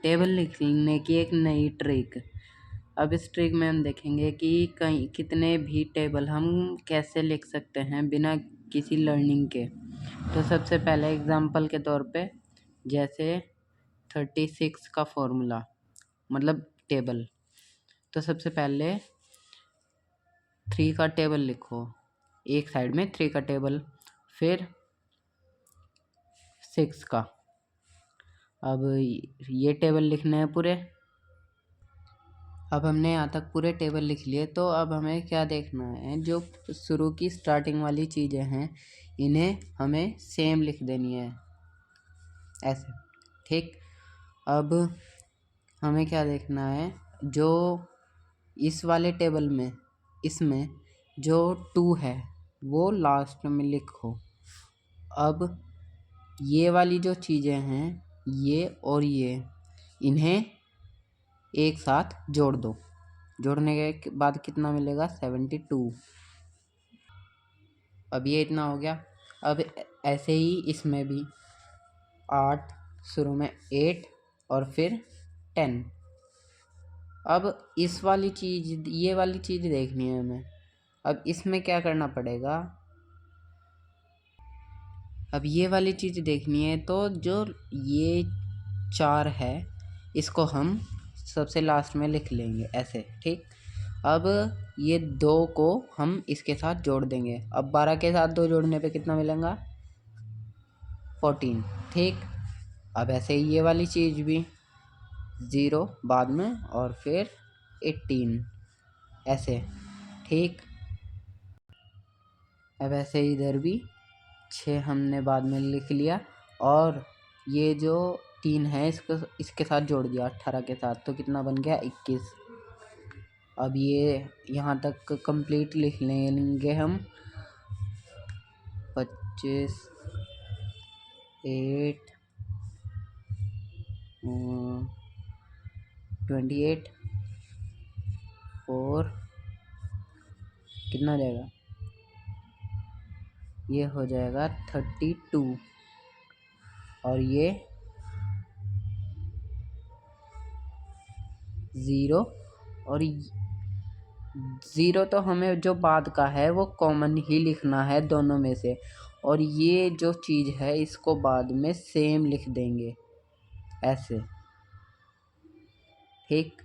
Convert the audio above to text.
Table लिखने की एक नई ट्रिक। अब इस ट्रिक में हम देखेंगे कि कहीं कितने भी टेबल हम कैसे लिख सकते हैं बिना किसी लर्निंग के। तो सबसे पहले एग्जांपल के तौर पे जैसे 36 का फॉर्मूला मतलब टेबल। तो सबसे पहले 3 का टेबल लिखो, एक साइड में 3 का टेबल, फिर 6 का। अब ये टेबल लिखने हैं पूरे। अब हमने यहाँ तक पूरे टेबल लिख लिए, तो अब हमें क्या देखना है, जो शुरू की स्टार्टिंग वाली चीज़ें हैं इन्हें हमें सेम लिख देनी है ऐसे, ठीक। अब हमें क्या देखना है, जो इस वाले टेबल में इसमें जो 2 है वो लास्ट में लिखो। अब ये वाली जो चीज़ें हैं ये और ये, इन्हें एक साथ जोड़ दो। जोड़ने के बाद कितना मिलेगा, 72। अब ये इतना हो गया। अब ऐसे ही इसमें भी 8, शुरू में 8 और फिर 10। अब इस वाली चीज़, ये वाली चीज़ देखनी है हमें। अब इसमें क्या करना पड़ेगा, अब ये वाली चीज़ देखनी है, तो जो ये 4 है इसको हम सबसे लास्ट में लिख लेंगे ऐसे, ठीक। अब ये 2 को हम इसके साथ जोड़ देंगे। अब 12 के साथ 2 जोड़ने पे कितना मिलेगा, 14, ठीक। अब ऐसे ही ये वाली चीज़ भी 0 बाद में और फिर 18 ऐसे, ठीक। अब ऐसे इधर भी 6 हमने बाद में लिख लिया और ये जो 3 है इसको इसके साथ जोड़ दिया 18 के साथ, तो कितना बन गया, 21। अब ये यहाँ तक कंप्लीट लिख लेंगे हम। 25, 8, 28 और कितना हो जाएगा, ये हो जाएगा 32 और ये 0 और 0 तो हमें जो बाद का है वो कॉमन ही लिखना है दोनों में से, और ये जो चीज़ है इसको बाद में सेम लिख देंगे ऐसे, ठीक।